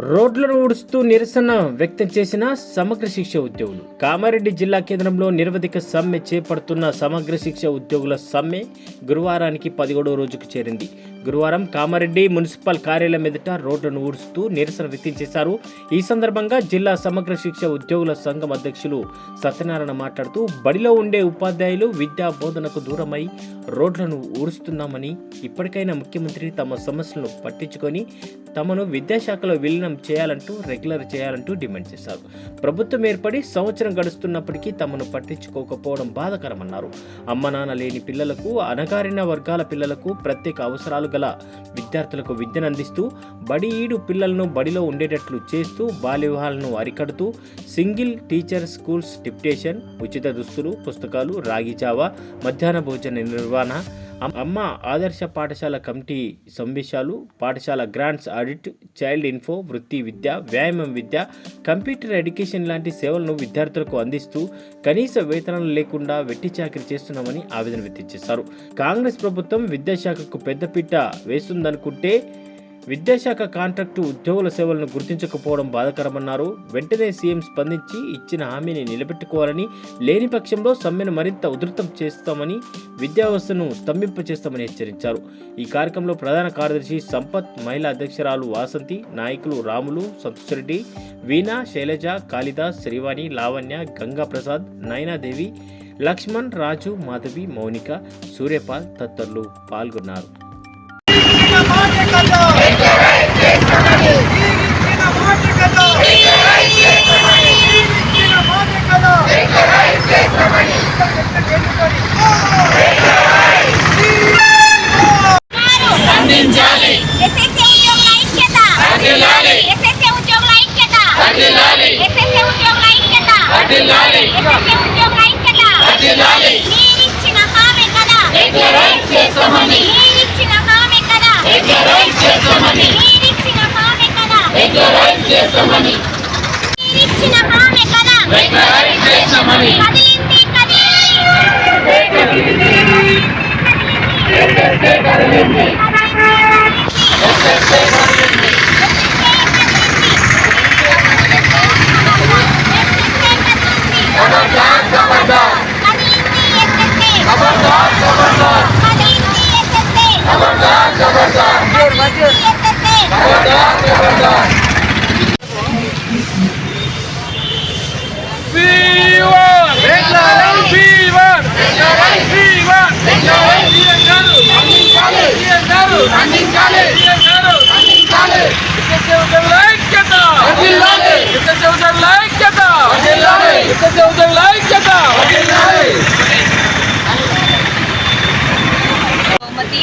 రోడ్లను ఊడుస్తూ నిరసన వ్యక్తం చేసిన సమగ్ర శిక్ష ఉద్యోగులు. కామారెడ్డి జిల్లా కేంద్రంలో నిరవధిక సమ్మె చేపడుతున్న సమగ్ర శిక్ష ఉద్యోగుల సమ్మె గురువారానికి 11వ రోజుకు చేరింది. గురువారం కామారెడ్డి మున్సిపల్ కార్యాలయం ఎదుట రోడ్లను ఊడుస్తూ నిరసన వ్యక్తం చేశారు. ఈ సందర్భంగా జిల్లా సమగ్ర శిక్ష ఉద్యోగుల సంఘం అధ్యక్షులు సత్యనారాయణ మాట్లాడుతూ, బడిలో ఉండే ఉపాధ్యాయులు విద్యా బోధనకు దూరమై రోడ్లను ఊడుస్తున్నామని, ఇప్పటికైనా ముఖ్యమంత్రి తమ సమస్యలను పట్టించుకొని తమను విద్యాశాఖలో విలీనం చేయాలంటూ రెగ్యులర్ చేయాలంటూ డిమాండ్ చేశారు. ప్రభుత్వం ఏర్పడి సంవత్సరం గడుస్తున్నప్పటికీ తమను పట్టించుకోకపోవడం బాధాకరమన్నారు. అమ్మ నాన్న లేని పిల్లలకు, అణగారిన వర్గాల పిల్లలకు, ప్రత్యేక అవసరాలు గల విద్యార్థులకు విద్యను అందిస్తూ, బడి ఈడు పిల్లలను బడిలో ఉండేటట్లు చేస్తూ, బాల్య వివాహాలను అరికడుతూ, సింగిల్ టీచర్ స్కూల్స్ డిప్యుటేషన్, ఉచిత దుస్తులు, పుస్తకాలు, రాగి జావా, మధ్యాహ్న భోజన నిర్వహణ, అమ్మ ఆదర్శ పాఠశాల కమిటీ సమావేశాలు, పాఠశాల గ్రాంట్స్ ఆడిట్, చైల్డ్ ఇన్ఫో, వృత్తి విద్య, వ్యాయామం విద్య, కంప్యూటర్ ఎడ్యుకేషన్ లాంటి సేవలను విద్యార్థులకు అందిస్తూ కనీస వేతనాలు లేకుండా వెట్టి చాకిరీ చేస్తున్నామని ఆవేదన వ్యక్తం చేశారు. కాంగ్రెస్ ప్రభుత్వం విద్యాశాఖకు పెద్దపీట వేస్తుందనుకుంటే విద్యాశాఖ కాంట్రాక్టు ఉద్యోగుల సేవలను గుర్తించకపోవడం బాధాకరమన్నారు. వెంటనే సీఎం స్పందించి ఇచ్చిన హామీని నిలబెట్టుకోవాలని, లేని పక్షంలో సమ్మెను మరింత ఉధృతం చేస్తామని, విద్యా వ్యవస్థను స్తంభింపచేస్తామని హెచ్చరించారు. ఈ కార్యక్రమంలో ప్రధాన కార్యదర్శి సంపత్, మహిళా అధ్యక్షురాలు వాసంతి, నాయకులు రాములు, సంతోషరెడ్డి, వీణా, శైలజ, కాళిదాస్, శ్రీవాణి, లావణ్య, గంగా ప్రసాద్, నయనాదేవి, లక్ష్మణ్, రాజు, మాధవి, మౌనిక, సూర్యపాల్ తదితరులు పాల్గొన్నారు.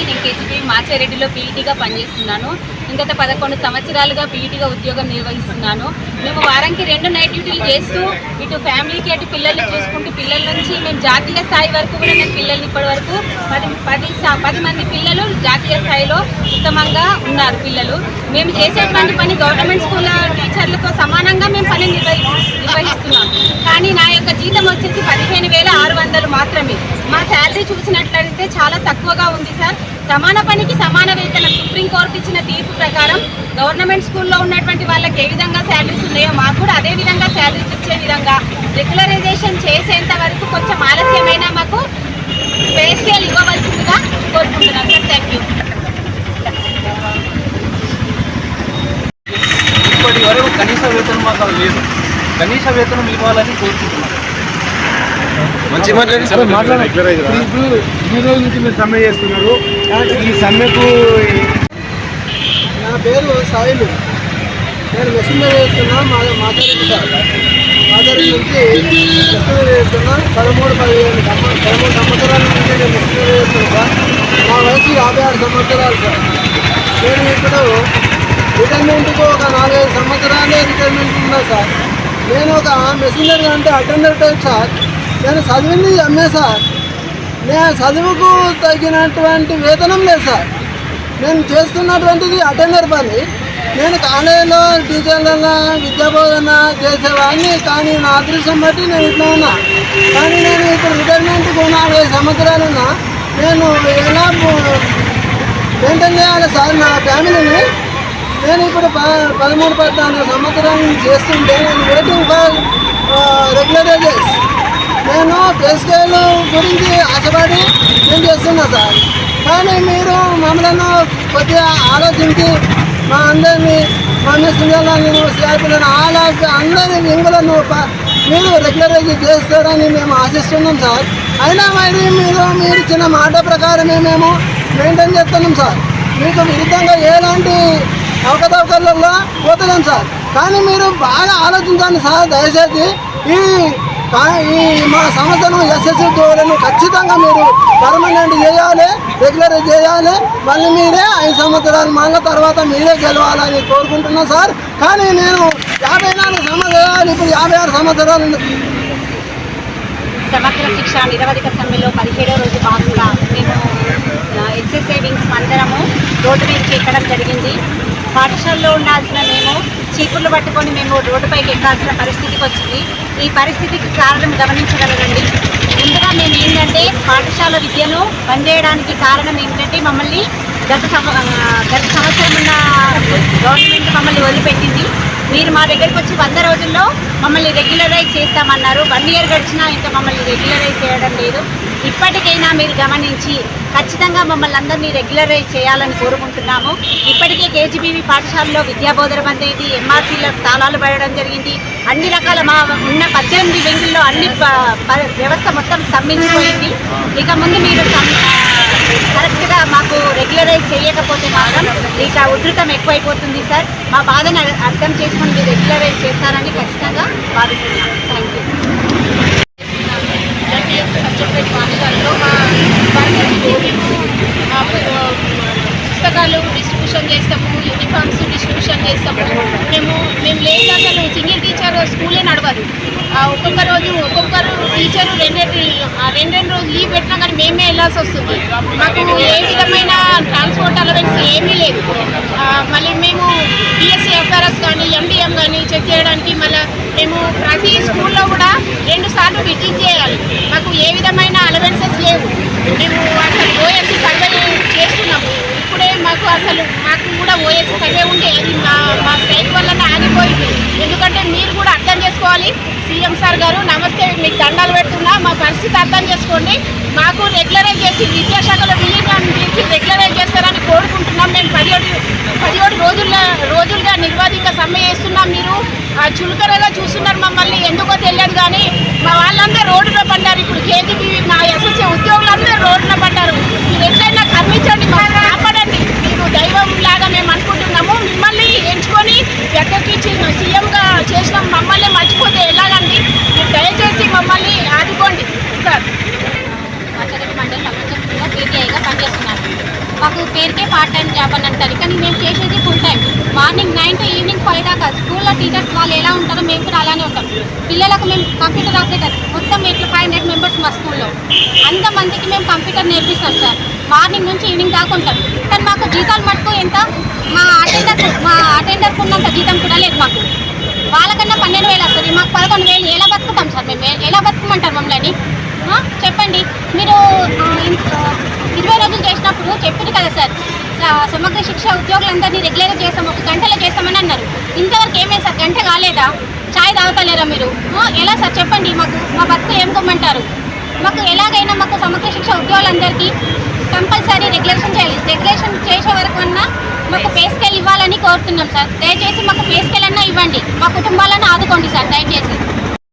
నేను కేజీబీ మాచారెడ్డిలో పీఈటీగా పనిచేస్తున్నాను. గత 11 సంవత్సరాలుగా పీఈటీగా ఉద్యోగం నిర్వహిస్తున్నాను. మేము వారానికి 2 నైట్ డ్యూటీలు చేస్తూ ఇటు ఫ్యామిలీకి అటు పిల్లల్ని చూసుకుంటూ, పిల్లల నుంచి మేము జాతీయ స్థాయి వరకు కూడా మేము పిల్లల్ని ఇప్పటి వరకు 10 మంది పిల్లలు జాతీయ స్థాయిలో ఉత్తమంగా ఉన్నారు పిల్లలు. మేము చేసేటువంటి పని గవర్నమెంట్ స్కూల్ టీచర్లతో సమానంగా మేము పని నిర్వహిస్తున్నాం. కానీ నా యొక్క జీతం వచ్చేసి 15,600 మాత్రమే. మా శాలరీ చూసినట్లయితే చాలా తక్కువగా ఉంది సార్. సమాన పనికి సమాన వేతనం సుప్రీంకోర్టు ఇచ్చిన తీర్పు ప్రకారం గవర్నమెంట్ స్కూల్లో ఉన్నటువంటి వాళ్ళకి ఏ విధంగా శాలరీస్ ఉన్నాయో మాకు కూడా అదే విధంగా శాలరీస్ ఇచ్చే విధంగా రెగ్యులరైజేషన్ చేసేంత వరకు కొంచెం ఆలస్యమైనా మాకు పే స్కేల్ ఇవ్వవలసిందిగా కోరుకుంటున్నాను సార్. Thank you. ఇప్పటి వరకు కనీస వేతనం మాకు లేదు. కనీస వేతనం ఇవ్వాలని కోరుకుంటున్నాను. ఇప్పుడు ఈ రోజు నుంచి మీరు సమ్మె చేస్తున్నారు. ఈ సమ్మెకు నా పేరు సాయిలు. నేను మెషినరీ చేస్తున్నా. మాచారెడ్డి సార్, మాచారెడ్డి నుంచి మెషినరీ చేస్తున్నా. 13 సంవత్సరాల నుంచి నేను మెషినరీ చేస్తున్నా సార్. నా వయసు 56 సంవత్సరాలు సార్. నేను ఇప్పుడు రిటైర్మెంట్కు ఒక 4-5 సంవత్సరాలే రిటైర్మెంట్ ఉన్నా సార్. నేను ఒక మెషినరీ అంటే అటెండర్ టైప్ సార్. నేను చదివింది ఎంఏ సార్. నేను చదువుకు తగినటువంటి వేతనం లేదు సార్. నేను చేస్తున్నటువంటిది అటెండర్ పని. నేను కాలేజీలో టీచర్లలో విద్యాబోధన చేసేవాడిని. కానీ నా అదృష్టం బట్టి నేను ఇట్లా ఉన్నా. కానీ నేను ఇప్పుడు రిటైర్మెంట్కు 4-5 సంవత్సరాలున్నా. నేను ఎలా మెయింటైన్ చేయాలి సార్ నా ఫ్యామిలీని? నేను ఇప్పుడు 13-14 సంవత్సరాలు చేస్తుంటే నేను వెయిటింగ్ ఫర్ రెగ్యులరైజెస్. నేను పే స్కేల్ గురించి ఆశపడి నేను చేస్తున్నా సార్. కానీ మీరు మమ్మల్ని కొద్దిగా ఆలోచించి మా అందరినీ మా మెసెంజర్లను సిఆర్పీలను అందరినీ వింగులను మీరు రెగ్యులరైజ్ చేస్తారని మేము ఆశిస్తున్నాం సార్. అయినా మరి మీరు ఇచ్చిన మాట ప్రకారమే మేము మెయింటైన్ చేస్తున్నాం సార్. మీకు విరుద్ధంగా ఎలాంటి అవకతవకలలో పోతున్నాం సార్. కానీ మీరు బాగా ఆలోచించండి సార్ దయచేసి. ఈ మా సంస్థను ఎస్ఎస్సి ఉద్యోగులను ఖచ్చితంగా మీరు పర్మనెంట్ చేయాలి, రెగ్యులరైజ్ చేయాలి. మళ్ళీ మీరే 5 సంవత్సరాలు మళ్ళీ తర్వాత మీరే గెలవాలని కోరుకుంటున్నాను సార్. కానీ నేను 54 సంవత్సరాలు ఇప్పుడు 56 సంవత్సరాలు. సమగ్ర శిక్ష నిరవధిక సమ్మెలో 17వ రోజు భాగంగా మేము ఎస్ఎస్ఏ వింగ్స్ అందరము రోడ్డు మీదకి ఎక్కడం జరిగింది. పాఠశాలలో ఉండాల్సిన మేము చీపుర్లు పట్టుకొని మేము రోడ్డుపైకి ఎక్కాల్సిన పరిస్థితికి వచ్చింది. ఈ పరిస్థితికి కారణం గమనించగలరండి. ముందుగా మేము ఏంటంటే పాఠశాల విద్యను బంద్ చేయడానికి కారణం ఏంటంటే మమ్మల్ని గత సంవత్సరం ఉన్న గవర్నమెంట్ మమ్మల్ని వదిలిపెట్టింది. మీరు మా దగ్గరికి వచ్చి 100 రోజుల్లో మమ్మల్ని రెగ్యులరైజ్ చేస్తామన్నారు. 1 ఇయర్ గడిచినా ఇంకా మమ్మల్ని రెగ్యులరైజ్ చేయడం లేదు. ఇప్పటికైనా మీరు గమనించి ఖచ్చితంగా మమ్మల్ని అందరినీ రెగ్యులరైజ్ చేయాలని కోరుకుంటున్నాము. ఇప్పటికే కేజీబీవీ పాఠశాలలో విద్యాబోధన బంద్ అయింది. ఎంఆర్సీలకు తాళాలు పడడం జరిగింది. అన్ని రకాల మా ఉన్న 18 వింగుల్లో అన్ని వ్యవస్థ మొత్తం స్తంభించిపోయింది. ఇక ముందు మీరు కరెక్ట్గా మాకు రెగ్యులరైజ్ చేయకపోతే మాత్రం ఇక ఉధృతం ఎక్కువైపోతుంది సార్. మా బాధను అర్థం చేసుకొని మీరు రెగ్యులరైజ్ చేస్తారని ఖచ్చితంగా భావిస్తున్నాం. Thank you. సబ్జెక్ట్ పాఠశాలలో పుస్తకాలు డిస్ట్రిబ్యూషన్ చేస్తాము, యూనిఫామ్స్ డిస్ట్రిబ్యూషన్ చేస్తాము. మేము లేదు అసలు సింగిల్ టీచర్ స్కూలే నడవదు. ఒక్కొక్కరు టీచరు 2 రోజులు లీవ్ పెట్టినా కానీ మేమే వెళ్ళాల్సి వస్తుంది. మాకు ఏ విధమైన ట్రాన్స్పోర్ట్ అలవెన్స్ ఏమీ లేదు. మళ్ళీ మేము బిఎస్సీ ఎఫ్ఆర్ఎస్ కానీ ఎండిఎం కానీ చెక్ చేయడానికి మళ్ళీ మేము ప్రతి స్కూల్లో కూడా 2 సార్లు విజిట్ చేయాలి. మాకు ఏ విధమైన అలవెన్సెస్ లేవు. మేము అసలు ఓఎస్సీ సర్వే చేస్తున్నాము. ఇప్పుడే మాకు కూడా ఓఎస్సీ సర్వే ఉంటే అది మా స్ట్రైక్ వల్లనే ఆగిపోయింది. ఎందుకంటే మీరు కూడా అర్థం చేసుకోవాలి. సీఎం సార్ గారు నమస్తే, మీకు దండాలు పెడుతున్నా. మా పరిస్థితి అర్థం చేసుకోండి. మాకు రెగ్యులరైజ్ చేసి విద్యాశాఖలో విలీనం చేసి రెగ్యులరైజ్ చేస్తారని కోరుకుంటున్నాం. మేము 17 రోజులుగా నిర్వాధిక సమ్మె చేస్తున్నాం. మీరు చులకనగా చూస్తున్నారు మమ్మల్ని, ఎందుకో తెలియదు. కానీ మా వాళ్ళందరూ రోడ్డులో పడ్డారు. ఇప్పుడు కేజీబీవీ మా ఎస్ఎస్సీ ఉద్యోగులందరూ రోడ్డులో పడ్డారు. మీరు ఎట్లయినా కర్మించండి, మాకు కాపాడండి. మీరు దైవం లాగా మేము అనుకుంటున్నాము. మిమ్మల్ని ఎంచుకొని ఎక్కడికి సీఎంగా చేసిన మమ్మల్ని మర్చిపోతే ఎలాగండి? మీరు దయచేసి మమ్మల్ని ఆదుకోండి సార్. మాచారెడ్డి మండలం అమృతస్కూల్లో పీటీఐగా పనిచేస్తున్నాను. మాకు పేరుకే పార్ట్ టైం జాబ్ అని అంటారు, కానీ మేము చేసేది full time. Morning 9 to evening 5 దాకా. స్కూల్లో టీచర్స్ వాళ్ళు ఎలా ఉంటారో మేము కూడా అలానే ఉంటాం. పిల్లలకు మేము కంప్యూటర్ ఆపరేటర్ మొత్తం 500 మెంబర్స్ మా స్కూల్లో. అంతమందికి మేము కంప్యూటర్ నేర్పిస్తాం సార్. మార్నింగ్ నుంచి ఈవినింగ్ దాకా ఉంటాం. కానీ మాకు జీతాలు మటుకు ఎంత, మా అటెండర్కు ఉన్నంత జీతం కూడా లేదు మాకు. వాళ్ళకన్నా 12,000 వస్తుంది, మాకు 11,000. ఎలా బతుకుతాం సార్? మేము ఎలా బతుకమంటారు మమ్మల్ని? చెప్పండి. మీరు 20 రోజులు చేసినప్పుడు చెప్పింది కదా సార్, సమగ్ర శిక్ష ఉద్యోగులందరినీ రెగ్యులర్గా చేస్తాం, 1 గంటలో చేస్తామని అన్నారు. ఇంతవరకు ఏమైంది సార్? గంట కాలేదా? ఛాయ్ తాగుతలేరా మీరు? ఎలా సార్ చెప్పండి? మా బతుకులు ఏం కొమ్మంటారు? మాకు ఎలాగైనా మాకు సమగ్ర శిక్ష ఉద్యోగులందరికీ కంపల్సరీ రెగ్యులేషన్ చేయాలి. రెగ్యులేషన్ చేసే వరకు అన్నా మాకు పే స్కేల్ ఇవ్వాలని కోరుతున్నాం సార్. దయచేసి మాకు పే స్కేల్ అన్నా ఇవ్వండి. మా కుటుంబాలను ఆదుకోండి సార్ దయచేసి.